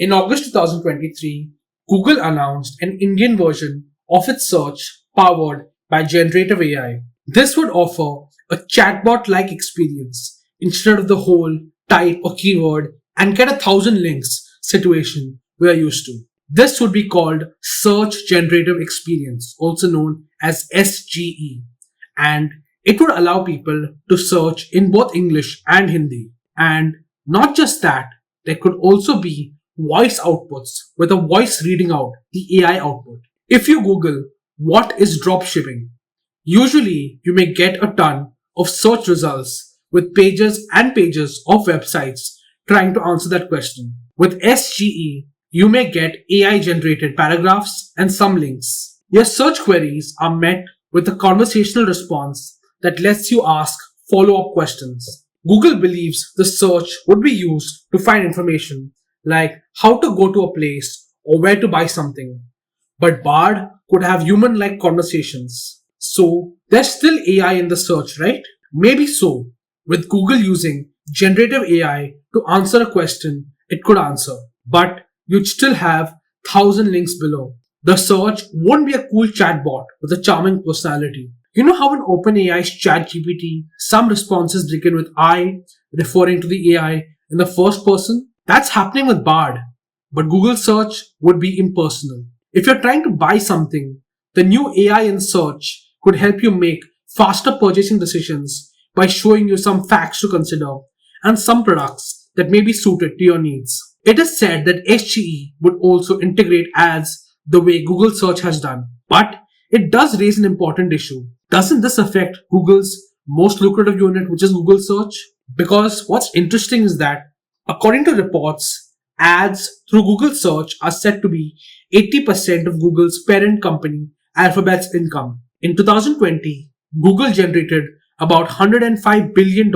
In August 2023, Google announced an Indian version of its search powered by generative AI. This would offer a chatbot-like experience instead of the whole type a keyword and get 1,000 links situation we are used to. This would be called Search Generative Experience, also known as SGE, and it would allow people to search in both English and Hindi. And not just that, there could also be voice outputs with a voice reading out the AI output. If you Google what is dropshipping, usually you may get a ton of search results with pages and pages of websites trying to answer that question. With SGE, you may get AI generated paragraphs and some links. Your search queries are met with a conversational response that lets you ask follow-up questions. Google believes the search would be used to find information like how to go to a place or where to buy something. But Bard could have human-like conversations. So there's still AI in the search, right? Maybe so. With Google using generative AI to answer a question it could answer. But you'd still have 1,000 links below. The search won't be a cool chatbot with a charming personality. You know how in OpenAI's ChatGPT, some responses begin with I, referring to the AI in the first person? That's happening with Bard. But Google search would be impersonal. If you're trying to buy something, the new AI in search could help you make faster purchasing decisions by showing you some facts to consider and some products that may be suited to your needs. It is said that SGE would also integrate ads the way Google search has done. But it does raise an important issue. Doesn't this affect Google's most lucrative unit, which is Google search? Because what's interesting is that, according to reports, ads through Google search are said to be 80% of Google's parent company, Alphabet's income. In 2020, Google generated about $105 billion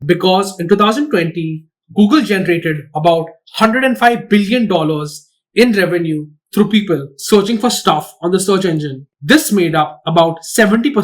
because in 2020, Google generated about $105 billion in revenue through people searching for stuff on the search engine. This made up about 70%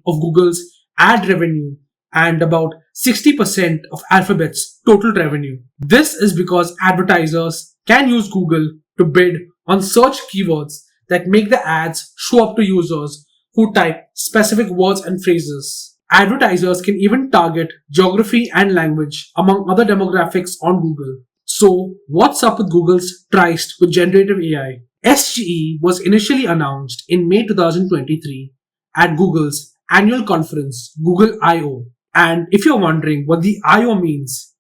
of Google's ad revenue and about 60% of Alphabet's total revenue. This is because advertisers can use Google to bid on search keywords that make the ads show up to users who type specific words and phrases. Advertisers can even target geography and language among other demographics on Google. So, what's up with Google's tryst with generative AI? SGE was initially announced in May 2023 at Google's annual conference, Google I/O. And if you're wondering what the I/O means,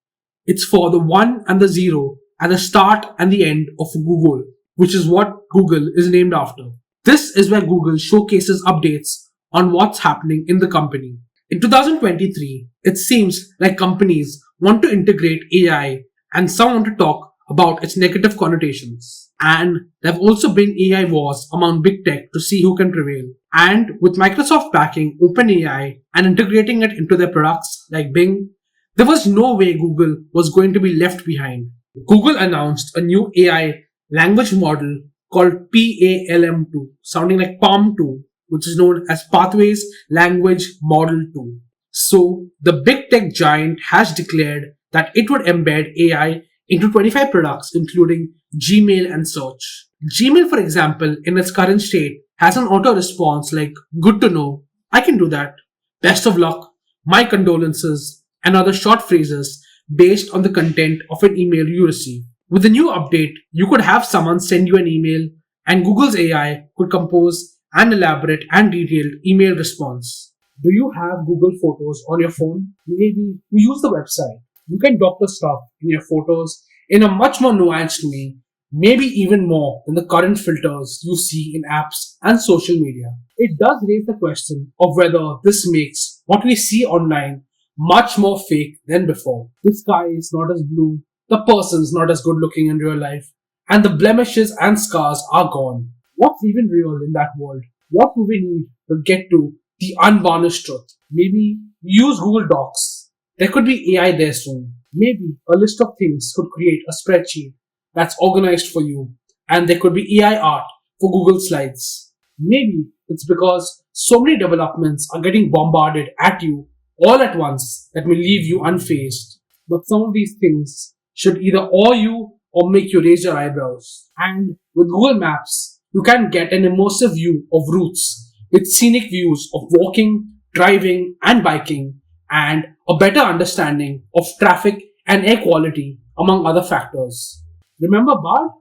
it's for the 1 and the 0 at the start and the end of Google, which is what Google is named after. This is where Google showcases updates on what's happening in the company. In 2023, it seems like companies want to integrate AI and some want to talk about its negative connotations. And there have also been AI wars among big tech to see who can prevail. And with Microsoft backing OpenAI and integrating it into their products like Bing, there was no way Google was going to be left behind. Google announced a new AI language model called PALM2, sounding like Palm 2, which is known as Pathways Language Model 2. So, the big tech giant has declared that it would embed AI into 25 products, including Gmail and Search. Gmail, for example, in its current state, has an auto response like, good to know, I can do that, best of luck, my condolences, and other short phrases based on the content of an email you receive. With the new update, you could have someone send you an email, and Google's AI could compose an elaborate and detailed email response. Do you have Google Photos on your phone? Maybe you use the website. You can doctor stuff in your photos in a much more nuanced way, maybe even more than the current filters you see in apps and social media. It does raise the question of whether this makes what we see online much more fake than before. The sky is not as blue, the person's not as good looking in real life, and the blemishes and scars are gone. What's even real in that world? What do we need to get to the unvarnished truth? Maybe use Google Docs. There could be AI there soon. Maybe a list of things could create a spreadsheet that's organized for you, and there could be AI art for Google Slides. Maybe it's because so many developments are getting bombarded at you all at once that may leave you unfazed. But some of these things should either awe you or make you raise your eyebrows. And with Google Maps, you can get an immersive view of routes with scenic views of walking, driving, and biking, and a better understanding of traffic and air quality, among other factors. Remember Bard?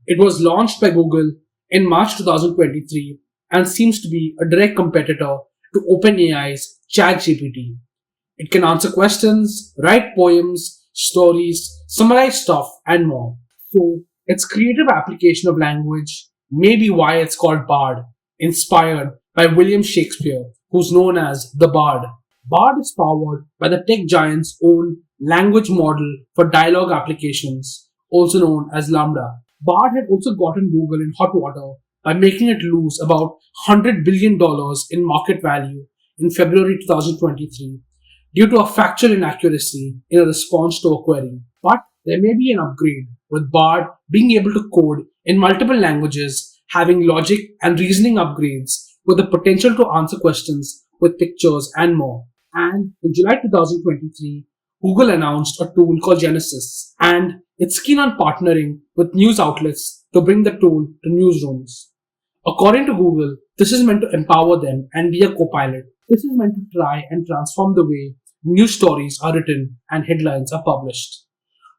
It was launched by Google in March 2023 and seems to be a direct competitor to OpenAI's ChatGPT. It can answer questions, write poems, stories, summarize stuff, and more. So, its creative application of language may be why it's called Bard, inspired by William Shakespeare, who's known as the Bard. Bard is powered by the tech giant's own language model for dialogue applications, also known as Lambda. Bard had also gotten Google in hot water by making it lose about $100 billion in market value in February 2023 due to a factual inaccuracy in a response to a query. But there may be an upgrade, with Bard being able to code in multiple languages, having logic and reasoning upgrades, with the potential to answer questions with pictures and more. And in July 2023, Google announced a tool called Genesis, and it's keen on partnering with news outlets to bring the tool to newsrooms. According to Google, this is meant to empower them and be a co-pilot. This is meant to try and transform the way news stories are written and headlines are published.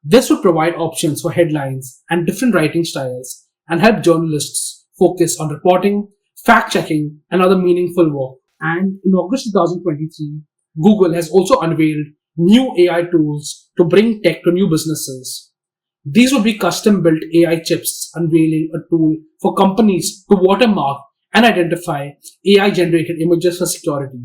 This would provide options for headlines and different writing styles and help journalists focus on reporting, fact-checking, and other meaningful work. And in August 2023, Google has also unveiled new AI tools to bring tech to new businesses. These would be custom-built AI chips, unveiling a tool for companies to watermark and identify AI-generated images for security.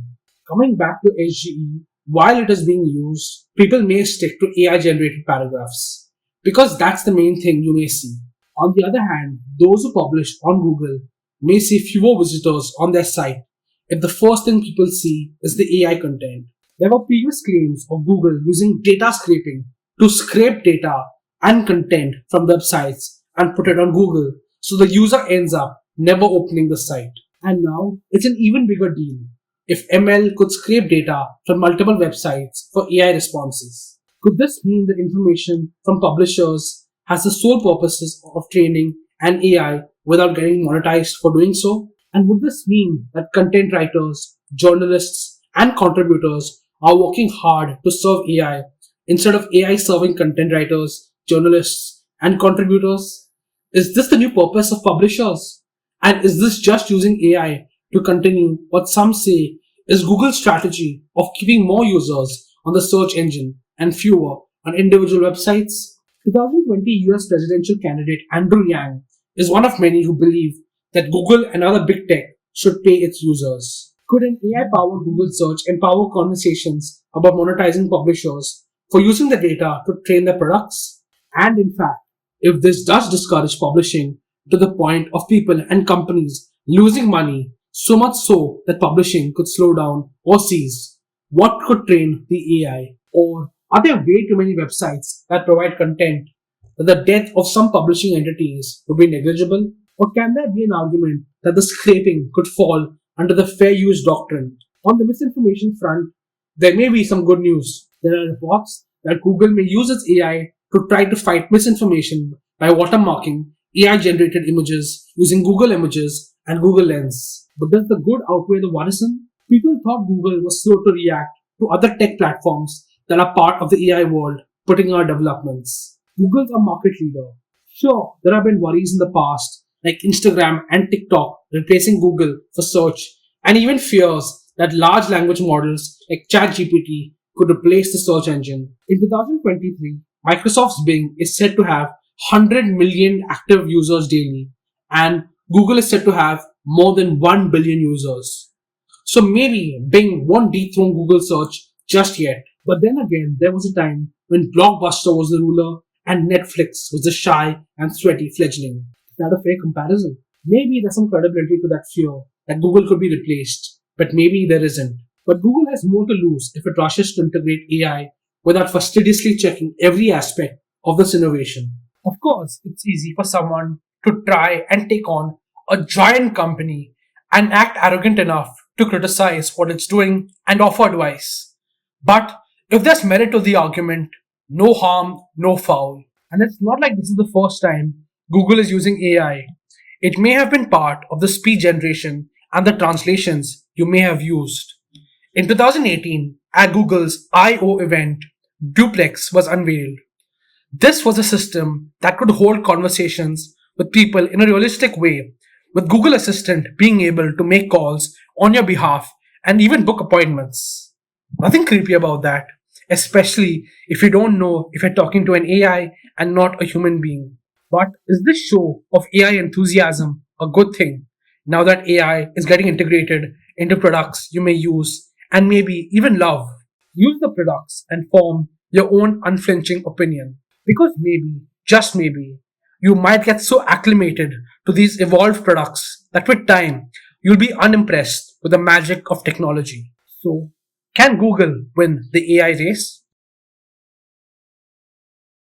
Coming back to SGE, while it is being used, people may stick to AI-generated paragraphs, because that's the main thing you may see. On the other hand, those who publish on Google may see fewer visitors on their site if the first thing people see is the AI content. There were previous claims of Google using data scraping to scrape data and content from websites and put it on Google, so the user ends up never opening the site. And now it's an even bigger deal if ML could scrape data from multiple websites for AI responses. Could this mean that information from publishers has the sole purposes of training an AI without getting monetized for doing so? And would this mean that content writers, journalists, and contributors are working hard to serve AI instead of AI serving content writers, journalists, and contributors? Is this the new purpose of publishers? And is this just using AI to continue what some say is Google's strategy of keeping more users on the search engine and fewer on individual websites? 2020 US presidential candidate Andrew Yang is one of many who believe that Google and other big tech should pay its users. Could an AI-powered Google search empower conversations about monetizing publishers for using the data to train their products? And in fact, if this does discourage publishing to the point of people and companies losing money, so much so that publishing could slow down or cease, what could train the AI? Or are there way too many websites that provide content that the death of some publishing entities would be negligible? Or can there be an argument that the scraping could fall under the fair use doctrine? On the misinformation front, there may be some good news. There are reports that Google may use its AI to try to fight misinformation by watermarking AI-generated images using Google Images and Google Lens. But does the good outweigh the worrisome? People thought Google was slow to react to other tech platforms that are part of the AI world putting out developments. Google's a market leader. Sure, there have been worries in the past, like Instagram and TikTok replacing Google for search, and even fears that large language models like ChatGPT could replace the search engine. In 2023, Microsoft's Bing is said to have 100 million active users daily, and Google is said to have more than 1 billion users. So maybe Bing won't dethrone Google search just yet. But then again, there was a time when Blockbuster was the ruler and Netflix was the shy and sweaty fledgling. Is that a fair comparison? Maybe there's some credibility to that fear that Google could be replaced, but maybe there isn't. But Google has more to lose if it rushes to integrate AI without fastidiously checking every aspect of this innovation. Of course, it's easy for someone to try and take on a giant company and act arrogant enough to criticize what it's doing and offer advice. But if there's merit to the argument, no harm, no foul. And it's not like this is the first time Google is using AI. It may have been part of the speech generation and the translations you may have used. In 2018, at Google's I/O event, Duplex was unveiled. This was a system that could hold conversations with people in a realistic way, with Google Assistant being able to make calls on your behalf and even book appointments. Nothing creepy about that, especially if you don't know if you're talking to an AI and not a human being. But is this show of AI enthusiasm a good thing now that AI is getting integrated into products you may use and maybe even love? Use the products and form your own unflinching opinion. Because maybe, just maybe, you might get so acclimated to these evolved products that with time you'll be unimpressed with the magic of technology. So, can Google win the AI race?